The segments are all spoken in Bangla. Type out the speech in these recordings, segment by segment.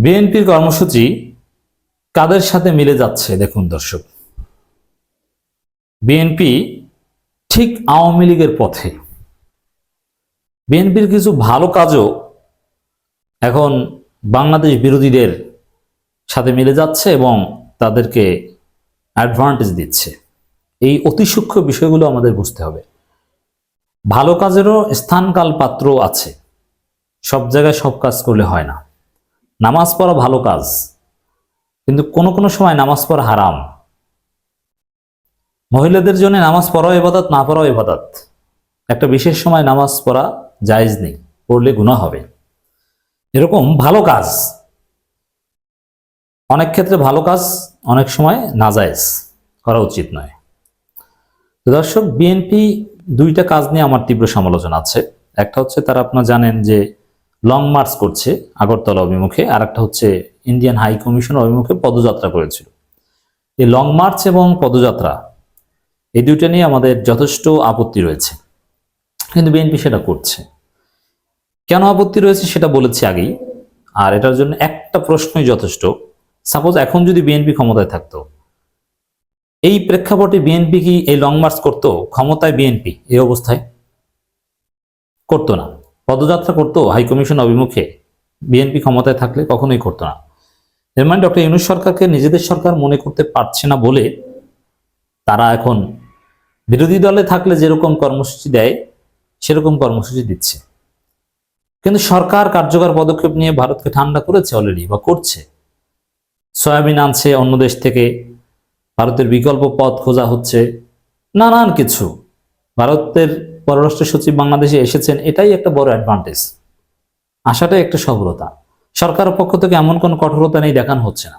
বিএনপির কর্মসূচি কাদের সাথে মিলে যাচ্ছে দেখুন দর্শক। বিএনপি ঠিক আওয়ামী লীগের পথে। বিএনপির কিছু ভালো কাজও এখন বাংলাদেশ বিরোধীদের সাথে মিলে যাচ্ছে এবং তাদেরকে অ্যাডভান্টেজ দিচ্ছে। এই অতি সূক্ষ্ম বিষয়গুলো আমাদের বুঝতে হবে। ভালো কাজেরও স্থানকাল পাত্র আছে, সব জায়গায় সব কাজ করলে হয় না। নামাজ পড়া ভালো কাজ, কিন্তু কোনো কোনো সময় নামাজ পড়া হারাম। মহিলাদের জন্য নামাজ পড়াও ইবাদত, না পড়াও ইবাদত। একটা বিশেষ সময় নামাজ পড়া জায়েজ নেই, পড়লে গুনাহ হবে। এরকম ভালো কাজ, অনেক ক্ষেত্রে ভালো কাজ অনেক সময় নাজায়েজ, করা উচিত নয়। তো দর্শক, বিএনপি দুইটা কাজ নিয়ে আমার তীব্র সমালোচনা আছে। একটা হচ্ছে তারা, আপনারা জানেন যে লং মার্চ করছে আগরতলা অভিমুখে, আর একটা হচ্ছে ইন্ডিয়ান হাই কমিশন অভিমুখে পদযাত্রা করেছিল। এই লং মার্চ এবং পদযাত্রা, এই দুইটা নিয়ে আমাদের যথেষ্ট আপত্তি রয়েছে, কিন্তু বিএনপি সেটা করছে। কেন আপত্তি রয়েছে সেটা বলেছি আগেই, আর এটার জন্য একটা প্রশ্নই যথেষ্ট। সাপোজ এখন যদি বিএনপি ক্ষমতায় থাকতো, এই প্রেক্ষাপটে বিএনপি কি এই লং মার্চ করতো? ক্ষমতায় বিএনপি এই অবস্থায় করতো না। পদযাত্রা করতো হাইকমিশন অভিমুখে বিএনপি ক্ষমতায় থাকলে? কখনোই করতো না। এর মানে ডক্টর ইউনূস সরকারকে নিজেদের সরকার মনে করতে পারছে না বলে তারা এখন বিরোধী দলে থাকলে যেরকম কর্মসূচি দেয় সেরকম কর্মসূচি দিচ্ছে। কিন্তু সরকার কার্যকর পদক্ষেপ নিয়ে ভারতকে ঠান্ডা করেছে অলরেডি, বা করছে। সয়াবিন আনছে অন্য দেশ থেকে, ভারতের বিকল্প পথ খোঁজা হচ্ছে, নানান কিছু। ভারতের পররাষ্ট্র সচিব বাংলাদেশে এসেছেন, এটাই একটা বড় অ্যাডভান্টেজ, আসাটাই একটা সফলতা। সরকারের পক্ষ থেকে এমন কোনো কঠোরতা নেই, দেখানো হচ্ছে না।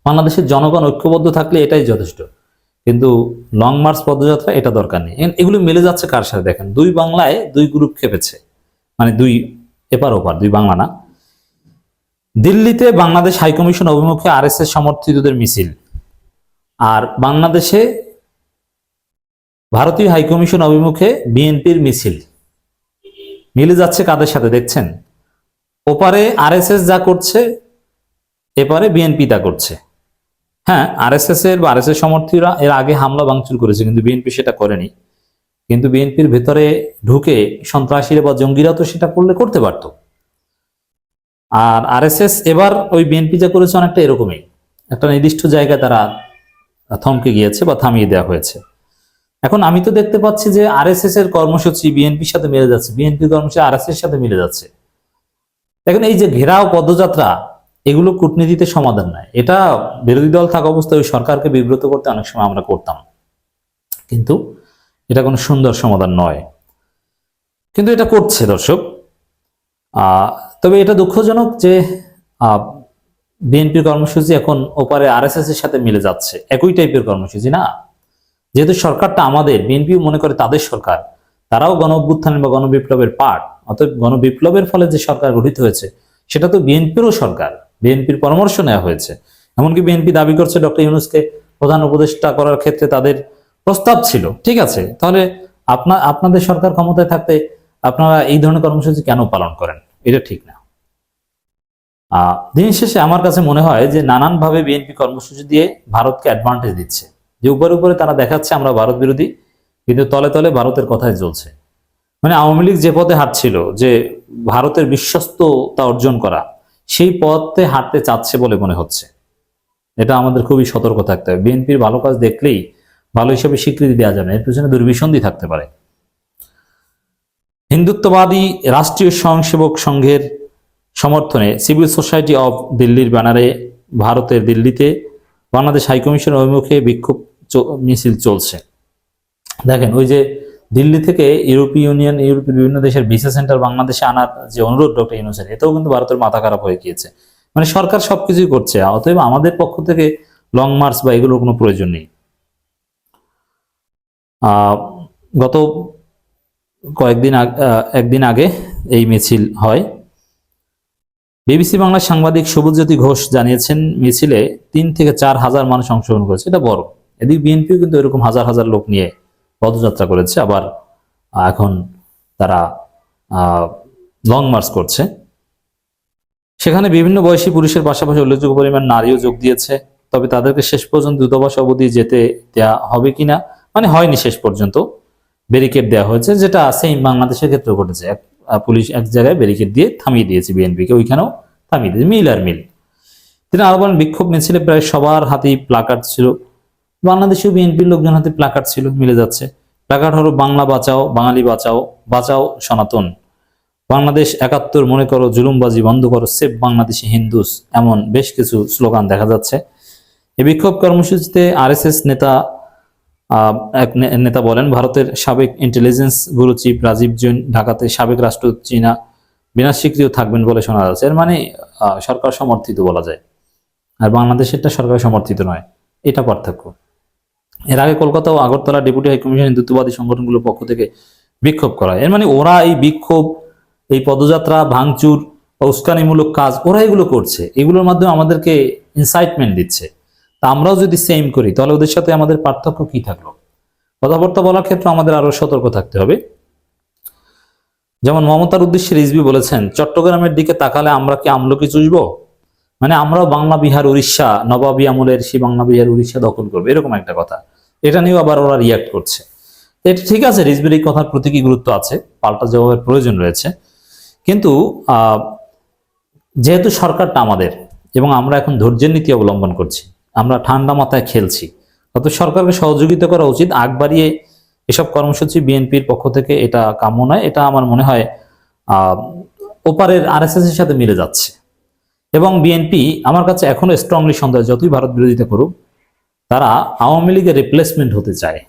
বাংলাদেশের জনগণ ঐক্যবদ্ধ থাকলে এটাই যথেষ্ট। কিন্তু লং মার্চ পদযাত্রা এটা দরকার নেই। এগুলো মিলে যাচ্ছে কার সাথে দেখেন, দুই বাংলায় দুই গ্রুপ খেপেছে, মানে দুই এপার ওপার, দুই বাংলা না। দিল্লিতে বাংলাদেশ হাইকমিশন অভিমুখে আরএসএস সমর্থিতদের মিছিল, আর বাংলাদেশে ভারতীয় হাইকমিশন অভিমুখে বিএনপির মিছিল। মিলে যাচ্ছে কাদের সাথে দেখছেন? ওপারে আরএসএস যা করছে, এপারে বিএনপি তা করছে। হ্যাঁ, আরএসএস এর বা আরএসএস সমর্থীরা এর আগে হামলা ভাঙচুর করেছে, কিন্তু বিএনপি সেটা করেনি। কিন্তু বিএনপির ভেতরে ঢুকে সন্ত্রাসীরা বা জঙ্গিরা তো সেটা করলে করতে পারতো। আর আরএসএস এবার ওই বিএনপি যা করেছে অনেকটা এরকমই, একটা নির্দিষ্ট জায়গায় তারা থমকে গিয়েছে বা থামিয়ে দেওয়া হয়েছে। এখন আমি তো দেখতে পাচ্ছি যে আরএসএস এর কর্মসূচি বিএনপির সাথে মিলে যাচ্ছে, বিএনপির কর্মসূচি আরএসএস এর সাথে মিলে যাচ্ছে। দেখুন, এই যে ঘেরাও পদযাত্রা, এগুলো কূটনীতিতে সমাধান নয়। এটা বিরোধী দল থাকা অবস্থায় ওই সরকারকে বিব্রত করতে অনেক সময় আমরা করতাম, কিন্তু এটা কোনো সুন্দর সমাধান নয়। কিন্তু এটা করছে দর্শক। তবে এটা দুঃখজনক যে বিএনপির কর্মসূচি এখন ওপারে আরএসএস এর সাথে মিলে যাচ্ছে, একই টাইপের কর্মসূচি না। যেহেতু সরকারটা আমাদের, বিএনপিও মনে করে তাদের সরকার, তারাও গণ অভ্যুত্থান বা গণবিপ্লবের পার্ট। অতএব গণবিপ্লবের ফলে যে সরকার গঠিত হয়েছে সেটা তো বিএনপিরও সরকার, বিএনপির পরামর্শ নেওয়া হয়েছে। এমনকি বিএনপি দাবি করছে ডক্টর ইউনূসকে প্রধান উপদেষ্টা করার ক্ষেত্রে তাদের প্রস্তাব ছিল। ঠিক আছে, তাহলে আপনাদের সরকার ক্ষমতায় থাকতে আপনারা এই ধরনের কর্মসূচি কেন পালন করেন? এটা ঠিক না। দিন শেষে আমার কাছে মনে হয় যে নানানভাবে বিএনপি কর্মসূচি দিয়ে ভারতকে অ্যাডভান্টেজ দিচ্ছে। যে উপরে উপরে তারা দেখাচ্ছে আমরা ভারত বিরোধী, কিন্তু তলে তলে ভারতের কথাই চলছে। মানে আওয়ামী লীগ যে পথে হাঁটছিল, যে ভারতের বিশ্বস্ততা অর্জন করা, সেই পথে হাঁটতে চাচ্ছে বলে মনে হচ্ছে। এটা আমাদের খুবই সতর্ক থাকতে হবে। বিএনপির ভালো কাজ দেখলেই ভালো হিসেবে স্বীকৃতি দেওয়া যাবে না, এর পিছনে দুর্বিসন্ধি থাকতে পারে। হিন্দুত্ববাদী রাষ্ট্রীয় স্বয়ংসেবক সংঘের সমর্থনে সিভিল সোসাইটি অব দিল্লির ব্যানারে ভারতের দিল্লিতে বাংলাদেশ হাইকমিশন অভিমুখে বিক্ষোভ মিছিল চলছে। দেখেন, ওই যে দিল্লি থেকে ইউরোপীয় ইউনিয়ন, ইউরোপের বিভিন্ন দেশের ভিসা সেন্টার বাংলাদেশে আনার যে অনুরোধ ডক্টর ইউনূসের, এটাও কিন্তু ভারতের মাথা খারাপ হয়ে গিয়েছে। মানে সরকার সবকিছুই করছে, অতএব আমাদের পক্ষ থেকে লং মার্চ বা এগুলোর কোনো প্রয়োজন নেই। গত একদিন আগে এই মিছিল হয়। বিবিসি বাংলার সাংবাদিক শুভজ্যোতি ঘোষ জানিয়েছেন, মিছিলে ৩ থেকে ৪ হাজার মানুষ অংশগ্রহণ করেছে। এটা বড়। এদিকে বিএনপিও কিন্তু এরকম হাজার হাজার লোক নিয়ে পদযাত্রা করেছে, আবার এখন তারা লং মার্চ করছে। সেখানে বিভিন্ন বয়সী পুরুষের পাশাপাশি উল্লেখযোগ্য পরিমাণ নারীও যোগ দিয়েছে। তবে তাদেরকে শেষ পর্যন্ত দূতাবাস অবধি যেতে দেওয়া হবে কিনা, মানে হয়নি, শেষ পর্যন্ত ব্যারিকেড দেওয়া হয়েছে, যেটা সেম বাংলাদেশের ক্ষেত্রে ঘটেছে। পুলিশ এক জায়গায় ব্যারিকেড দিয়ে থামিয়ে দিয়েছে বিএনপিকে, ওইখানেও থামিয়ে দিয়েছে, মিল আর মিল। তিনি আরো বলেন, বিক্ষোভ মিছিলে প্রায় সবার হাতেই প্লাকার্ড ছিল। বাংলাদেশেও বিএনপির লোকজন হাতে প্লাকার্ড ছিল, মিলে যাচ্ছে। প্লাকার্ড হলো বাংলা বাঁচাও, বাঙালি বাঁচাও, বাঁচাও সনাতন, বাংলাদেশ ৭১, মনে করো জুলুমবাজি বন্ধ করো, সেভ বাংলাদেশি হিন্দুস, এমন বেশ কিছু স্লোগান দেখা যাচ্ছে। এই বিক্ষোভ কর্মসূচিতে আরএসএস এক নেতা বলেন, ভারতের সাবেক intelligence bureau chief Rajiv Jain ঢাকাতে, সাবেক রাষ্ট্রদূত চীনা বিনা স্বীকৃতিও থাকবেন বলে শোনা যাচ্ছে। এর মানে সরকার সমর্থিত বলা যায়, আর বাংলাদেশেরটা সরকার সমর্থিত নয়, এটা পার্থক্য। এর আগে কলকাতা ও আগরতলা ডেপুটি হাইকমিশন হিন্দুত্ববাদী সংগঠনগুলোর পক্ষ থেকে বিক্ষোভ করা হয়। এর মানে ওরা এই বিক্ষোভ, এই পদযাত্রা, ভাঙচুর বা উস্কানিমূলক কাজ ওরা এগুলো করছে, এগুলোর মাধ্যমে আমাদেরকে ইনসাইটমেন্ট দিচ্ছে। তা আমরাও যদি সেম করি তাহলে ওদের সাথে আমাদের পার্থক্য কি থাকলো? কথাবার্তা বলার ক্ষেত্রে আমাদের আরো সতর্ক থাকতে হবে। যেমন মমতার উদ্দেশ্যে রিজভী বলেছেন, চট্টগ্রামের দিকে তাকালে আমরা কি আমলকি চুষবো? মানে আমরাও বাংলা বিহার উড়িষ্যা, নবাবী আমলের সেই বাংলা বিহার উড়িষ্যা দখল করবো, এরকম একটা কথা। এটা নিয়েও আবার ওরা রিয়াক্ট করছে। এটা ঠিক আছে, রিজভীর এই কথার প্রতি কি গুরুত্ব আছে, পাল্টা জবাবের প্রয়োজন রয়েছে। কিন্তু যেহেতু সরকারটা আমাদের এবং আমরা এখন ধৈর্যের নীতি অবলম্বন করছি, আমরা ঠান্ডা মাথায় খেলছি, তত সরকারকে সহযোগিতা করা উচিত। আগ বাড়িয়ে এসব কর্মসূচি বিএনপির পক্ষ থেকে এটা কাম্য নয়। এটা আমার মনে হয় ওপারের আরএসএস এর সাথে মিলে যাচ্ছে। এবং বিএনপি আমার কাছে এখনো স্ট্রংলি সন্দেহ, যতই ভারত বিরোধিতা করুক, তারা আওয়ামী লীগের রিপ্লেসমেন্ট হতে চায়।